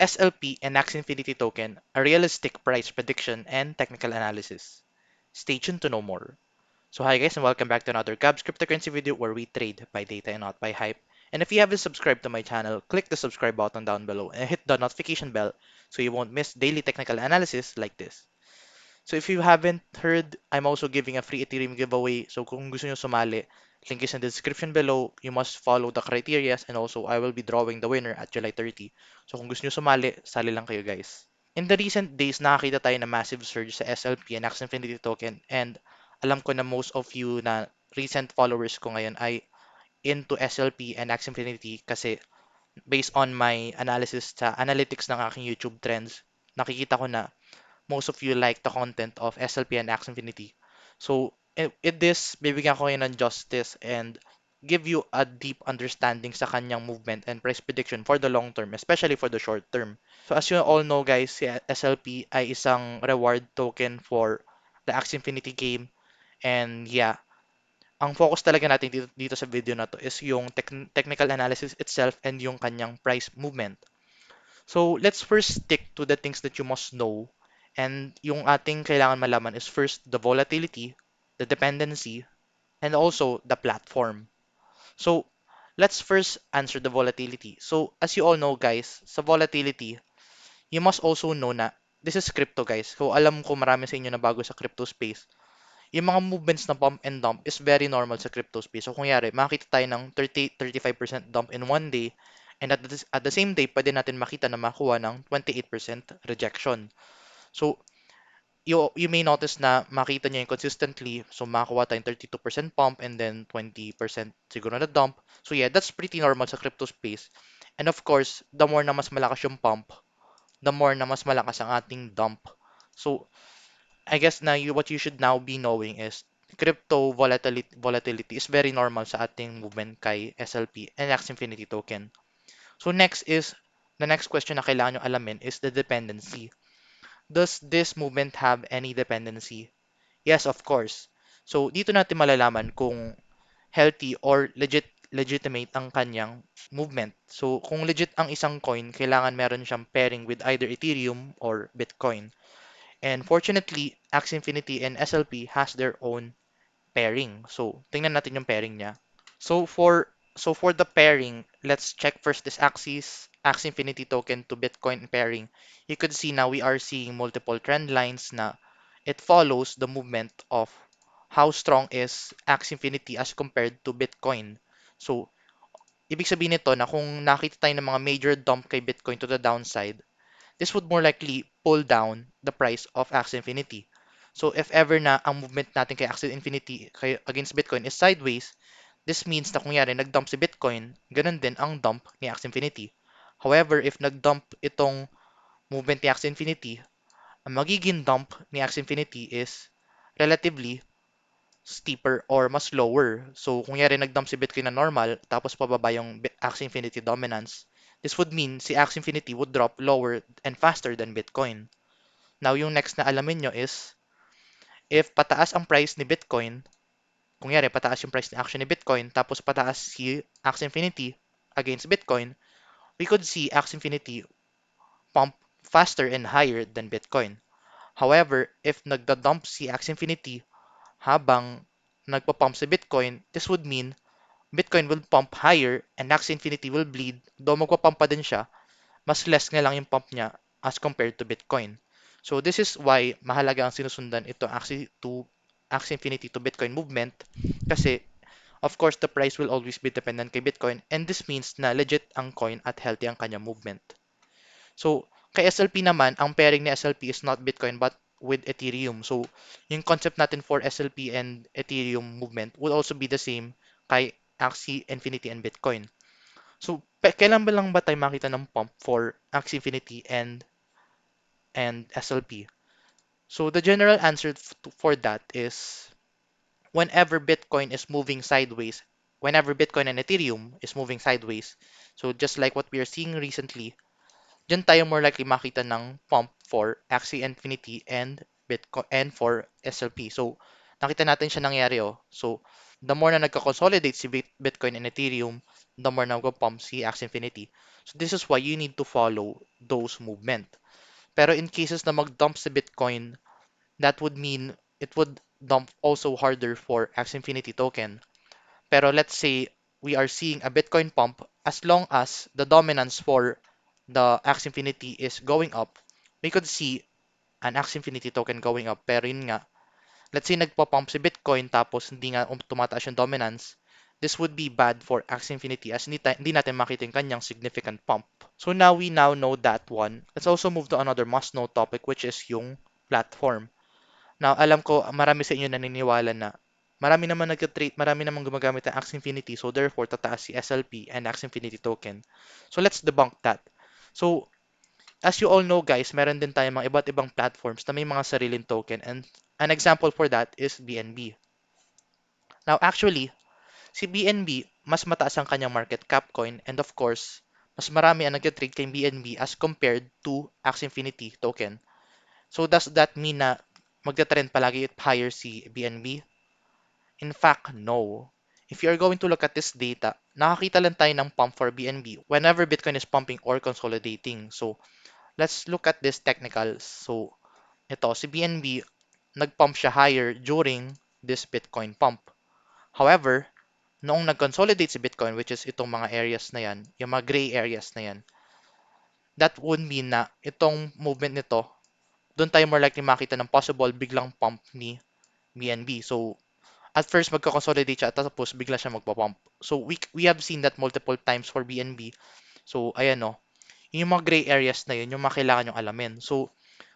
SLP and Axie Infinity token, a realistic price prediction and technical analysis. Stay tuned to know more. So hi guys and welcome back to another Gabs cryptocurrency video where we trade by data and not by hype. And if you haven't subscribed to my channel, click the subscribe button down below and hit the notification bell so you won't miss daily technical analysis like this. So if you haven't heard, I'm also giving a free Ethereum giveaway. So kung gusto nyo sumali, link is in the description below. You must follow the criteria and also I will be drawing the winner at July 30. So kung gusto nyo sumali, sali lang kayo guys. In the recent days, nakakita tayo na massive surge sa SLP and Axie Infinity token and alam ko na most of you na recent followers ko ngayon ay into SLP and Axie Infinity kasi based on my analysis sa analytics ng aking YouTube trends, nakikita ko na most of you like the content of SLP and Axie Infinity. So, in this, bibigyan ko kayo ng justice and give you a deep understanding sa kanyang movement and price prediction for the long term, especially for the short term. So, as you all know guys, si SLP ay isang reward token for the Axie Infinity game. And yeah, ang focus talaga natin dito sa video na to is yung technical analysis itself and yung kanyang price movement. So, let's first stick to the things that you must know. And yung ating kailangan malaman is first the volatility, the dependency, and also the platform. So, let's first answer the volatility. So, as you all know guys, sa volatility, you must also know na this is crypto guys. So, alam ko marami sa inyo na bago sa crypto space. Yung mga movements na pump and dump is very normal sa crypto space. So, kung yari, makikita tayo ng 30-35% dump in one day, and at the same day, pwede natin makita na makuha ng 28% rejection. So, you may notice na makita nyo yung consistently. So, makakuha tayong 32% pump and then 20% siguro na dump. So, yeah, that's pretty normal sa crypto space. And of course, the more na mas malakas yung pump, the more na mas malakas ang ating dump. So, I guess na what you should now be knowing is crypto volatility is very normal sa ating movement kay SLP and Axie Infinity token. So next is the next question na kailangan nyo alamin is the dependency. Does this movement have any dependency? Yes, of course. So dito natin malalaman kung healthy or legitimate ang kanyang movement. So kung legit ang isang coin, kailangan meron siyang pairing with either Ethereum or Bitcoin. And fortunately, Axie Infinity and SLP has their own pairing. So, tingnan natin yung pairing niya. So for the pairing, let's check first this Axie Infinity token to Bitcoin pairing. You could see now we are seeing multiple trend lines na it follows the movement of how strong is Axie Infinity as compared to Bitcoin. So, ibig sabihin nito na kung nakita tayo ng mga major dump kay Bitcoin to the downside, this would more likely pull down the price of Axie Infinity. So if ever na ang movement natin kay Axie Infinity against Bitcoin is sideways, this means na kung yari nag-dump si Bitcoin, ganun din ang dump ni Axie Infinity. However, if nag-dump itong movement ni Axie Infinity, ang magiging dump ni Axie Infinity is relatively steeper or mas lower. So kung yari nag-dump si Bitcoin na normal, tapos pababa yung Axie Infinity dominance, this would mean si Axie Infinity would drop lower and faster than Bitcoin. Now, yung next na alamin nyo is, if pataas ang price ni Bitcoin, kung yari, pataas yung price ni action ni Bitcoin, tapos pataas si Axie Infinity against Bitcoin, we could see Axie Infinity pump faster and higher than Bitcoin. However, if nagda-dump si Axie Infinity habang nagpa-pump si Bitcoin, this would mean Bitcoin will pump higher and Axie Infinity will bleed. Though magpa-pump pa din siya, mas less nga lang yung pump niya as compared to Bitcoin. So this is why mahalaga ang sinusundan ito Axie Infinity to Bitcoin movement kasi of course the price will always be dependent kay Bitcoin and this means na legit ang coin at healthy ang kanya movement. So kay SLP naman, ang pairing ni SLP is not Bitcoin but with Ethereum. So yung concept natin for SLP and Ethereum movement would also be the same kay Axie Infinity and Bitcoin. So, kailan ba lang ba tayo makita ng pump for Axie Infinity and SLP? So, the general answer for that is whenever Bitcoin is moving sideways, whenever Bitcoin and Ethereum is moving sideways, so just like what we are seeing recently, dyan tayo more likely makita ng pump for Axie Infinity and Bitcoin and for SLP. So, nakita natin siya nangyari oh. So, the more na nagka-consolidate si Bitcoin and Ethereum, the more na magpa-pump si Axie Infinity. So this is why you need to follow those movement. Pero in cases na mag-dump si Bitcoin, that would mean it would dump also harder for Axie Infinity token. Pero let's say we are seeing a Bitcoin pump, as long as the dominance for the Axie Infinity is going up, we could see an Axie Infinity token going up. Pero yun nga, let's say nagpa-pump si Bitcoin tapos hindi nga tumataas yung dominance, this would be bad for Axie Infinity as hindi natin makita yung kanyang significant pump. So now we now know that one. Let's also move to another must-know topic, which is yung platform. Now, alam ko marami sa inyo naniniwala na marami naman gumagamit ng Axie Infinity, so therefore tataas si SLP and Axie Infinity token. So let's debunk that. So as you all know guys, meron din tayong mga iba't ibang platforms na may mga sariling token, and an example for that is BNB. Now actually, si BNB, mas mataas ang kanyang market cap coin, and of course, mas marami ang nag-trade kay BNB as compared to Axie Infinity token. So does that mean na magta-trend palagi it higher si BNB? In fact, no. If you're going to look at this data, nakakita lang tayo ng pump for BNB whenever Bitcoin is pumping or consolidating. So let's look at this technical. So ito, si BNB, nag-pump siya higher during this Bitcoin pump. However, noong nag-consolidate si Bitcoin, which is itong mga areas na yan, yung mga gray areas na yan, that would mean na itong movement nito, doon tayo more likely makita ng possible biglang pump ni BNB. So, at first magka-consolidate siya at tapos bigla siya magpa-pump. So, we have seen that multiple times for BNB. So, ayan no, yung mga gray areas na yun, yung mga kailangan yung alamin. So,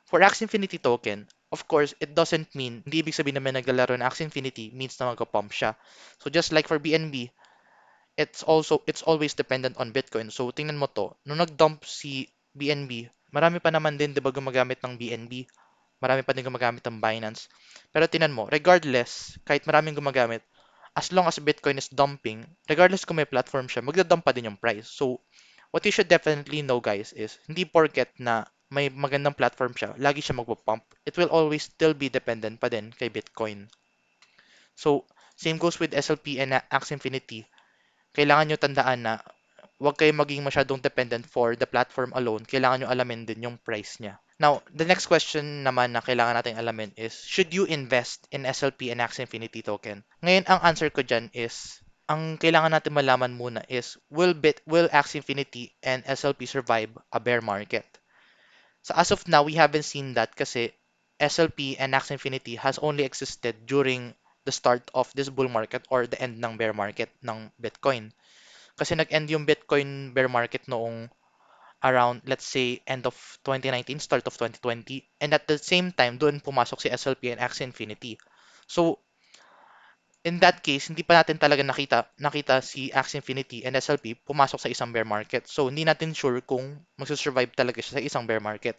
for Axie Infinity token, of course, it doesn't mean, hindi ibig sabihin naman naglalaro ng Axie Infinity means na magpa-pump siya. So, just like for BNB, it's always dependent on Bitcoin. So, tingnan mo to, nung nag-dump si BNB, marami pa naman din 'di ba gumagamit ng BNB, marami pa din gumagamit ng Binance. Pero tingnan mo, regardless, kahit maraming gumagamit, as long as Bitcoin is dumping, regardless kung may platform siya, magda-dump pa din yung price. So, what you should definitely know guys is, hindi porket na may magandang platform siya, lagi siya magpo-pump. It will always still be dependent pa din kay Bitcoin. So, same goes with SLP and Axie Infinity. Kailangan nyo tandaan na huwag kayo maging masyadong dependent for the platform alone. Kailangan nyo alamin din yung price niya. Now, the next question naman na kailangan natin alamin is, should you invest in SLP and Axie Infinity token? Ngayon, ang answer ko dyan is, ang kailangan natin malaman muna is, will Axie Infinity and SLP survive a bear market? So as of now, we haven't seen that kasi SLP and Axie Infinity has only existed during the start of this bull market or the end ng bear market ng Bitcoin. Kasi nag-end yung Bitcoin bear market noong around, let's say, end of 2019, start of 2020. And at the same time, doon pumasok si SLP and Axie Infinity. So, in that case, hindi pa natin talaga nakita si Axie Infinity and SLP pumasok sa isang bear market. So, hindi natin sure kung magsusurvive talaga siya sa isang bear market.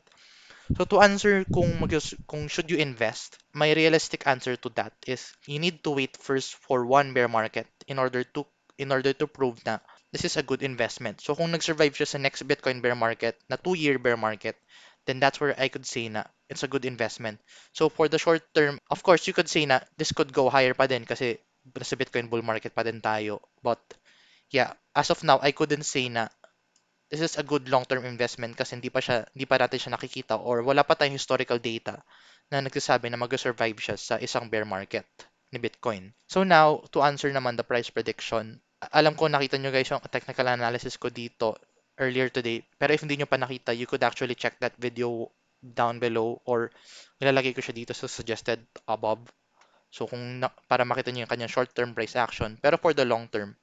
So, to answer kung should you invest, my realistic answer to that is you need to wait first for one bear market in order to prove na this is a good investment. So kung nag-survive siya sa next Bitcoin bear market, na 2-year bear market, then that's where I could say na it's a good investment. So for the short term, of course, you could say na this could go higher pa din kasi sa Bitcoin bull market pa din tayo. But yeah, as of now, I couldn't say na this is a good long-term investment kasi hindi pa natin siya nakikita or wala pa tayong historical data na nagsasabi na mag-survive siya sa isang bear market ni Bitcoin. So now, to answer naman the price prediction, alam ko nakita nyo guys yung technical analysis ko dito earlier today, pero if hindi nyo pa nakita, you could actually check that video down below or nilalagay ko siya dito sa suggested above. So para makita nyo yung kanyang short-term price action. Pero for the long term,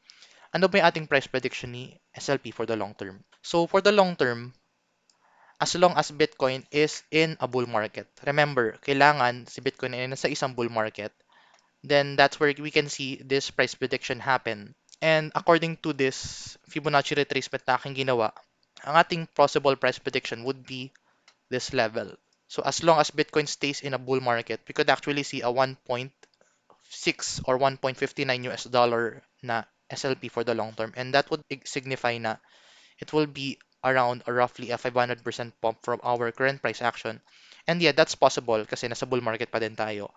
ano ba yung ating price prediction ni SLP for the long term? So for the long term, as long as Bitcoin is in a bull market, remember, kailangan si Bitcoin ay nasa isang bull market, then that's where we can see this price prediction happen. And according to this Fibonacci retracement na aking ginawa, ang ating possible price prediction would be this level. So as long as Bitcoin stays in a bull market, we could actually see a 1.6 or 1.59 US dollar na SLP for the long term. And that would signify na it will be around or roughly a 500% pump from our current price action. And yeah, that's possible kasi nasa bull market pa din tayo.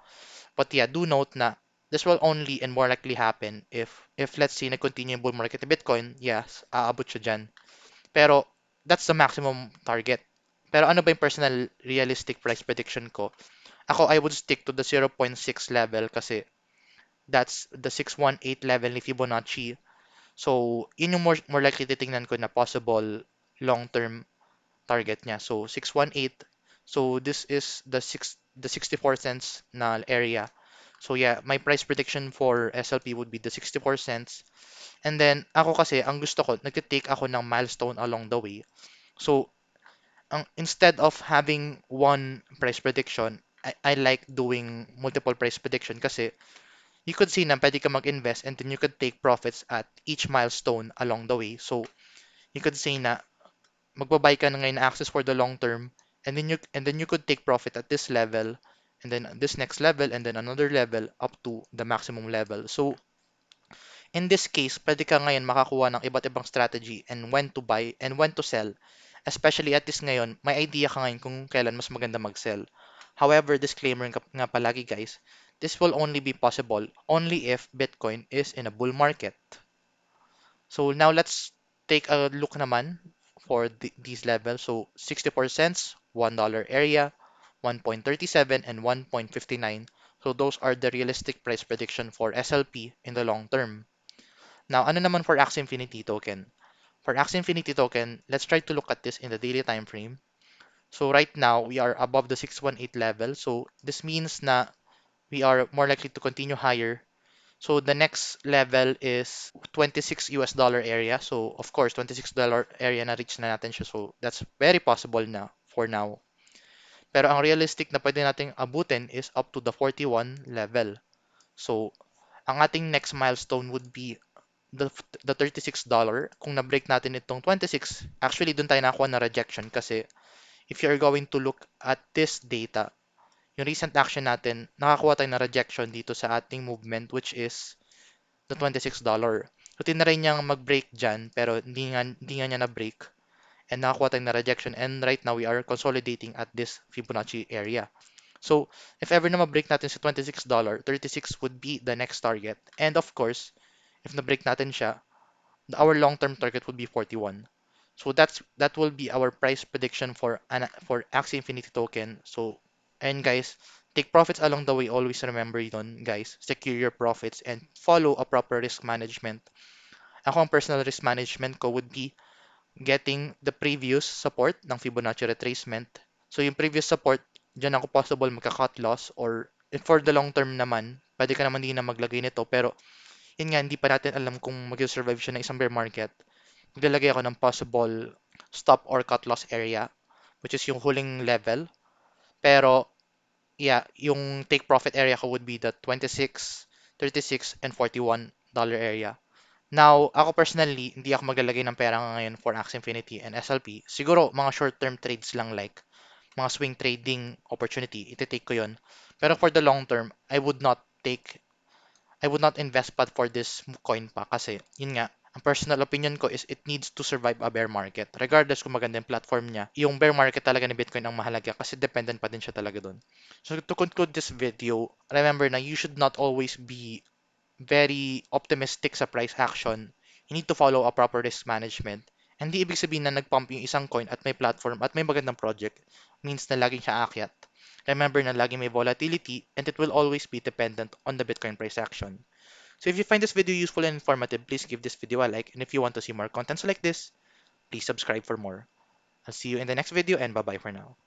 But yeah, do note na this will only and more likely happen if let's say nag-continue yung bull market ni Bitcoin, yes, aabot siya dyan. Pero that's the maximum target. Pero ano ba yung personal realistic price prediction ko? Ako, I would stick to the 0.6 level kasi that's the 618 level ni Fibonacci. So, yun yung more likely titingnan ko na possible long-term target niya. So, 618. So, this is the 64 cents na area. So, yeah, my price prediction for SLP would be the 64 cents. And then, ako kasi, ang gusto ko, nagtitake ako ng milestone along the way. So, instead of having one price prediction, I like doing multiple price prediction kasi you could see na pwede ka mag-invest and then you could take profits at each milestone along the way. So, you could say na magbabuy ka na ngayon na access for the long term and then you could take profit at this level and then this next level and then another level up to the maximum level. So, in this case, pwede ka ngayon makakuha ng iba't ibang strategy and when to buy and when to sell. Especially at this ngayon, may idea ka ngayon kung kailan mas maganda mag-sell. However, disclaimer nga palagi guys, this will only be possible only if Bitcoin is in a bull market. So now let's take a look naman for these levels. So 64 cents, $1 area, 1.37 and 1.59. So those are the realistic price prediction for SLP in the long term. Now, ano naman for Axie Infinity token? For Axie Infinity token, let's try to look at this in the daily time frame. So right now, we are above the 618 level. So this means na we are more likely to continue higher. So the next level is 26 US dollar area. So of course, $26 area na reach na natin siya. So that's very possible na for now. Pero ang realistic na pwede nating abutin is up to the 41 level. So ang ating next milestone would be the, the $36. Kung na-break natin itong 26, actually dun tayo nakuha na rejection kasi if you're going to look at this data, yung recent action natin, nakakuha tayo na rejection dito sa ating movement which is the $26. So, tinry niyang mag-break dyan, pero hindi nga niya na-break. And nakakuha tayo na rejection. And right now, we are consolidating at this Fibonacci area. So, if ever na ma-break natin sa $26, 36 would be the next target. And of course, if na-break natin siya, our long-term target would be 41. So that will be our price prediction for Axie Infinity token. So, and guys, take profits along the way. Always remember yun, guys. Secure your profits and follow a proper risk management. Ako ang personal risk management ko would be getting the previous support ng Fibonacci retracement. So yung previous support, dyan ako possible magka-cut loss or if for the long term naman, pwede ka naman din na maglagay nito. Pero yun nga, hindi pa natin alam kung mag-survive siya ng isang bear market. Maglalagay ako ng possible stop or cut loss area, which is yung huling level. Pero, yeah, yung take profit area ko would be the 26, 36, and $41 area. Now, ako personally, hindi ako maglalagay ng pera ngayon for Axie Infinity and SLP. Siguro, mga short-term trades lang like mga swing trading opportunity, iti-take ko yon. Pero for the long term, I would not invest pa for this coin pa kasi yun nga, ang personal opinion ko is it needs to survive a bear market. Regardless kung maganda yung platform niya, yung bear market talaga ni Bitcoin ang mahalaga kasi dependent pa din siya talaga doon. So to conclude this video, remember na you should not always be very optimistic sa price action. You need to follow a proper risk management. Hindi ibig sabihin na nag-pump yung isang coin at may platform at may magandang project means na laging siya aakyat. Remember na lagi may volatility and it will always be dependent on the Bitcoin price action. So if you find this video useful and informative, please give this video a like. And if you want to see more contents like this, please subscribe for more. I'll see you in the next video and bye-bye for now.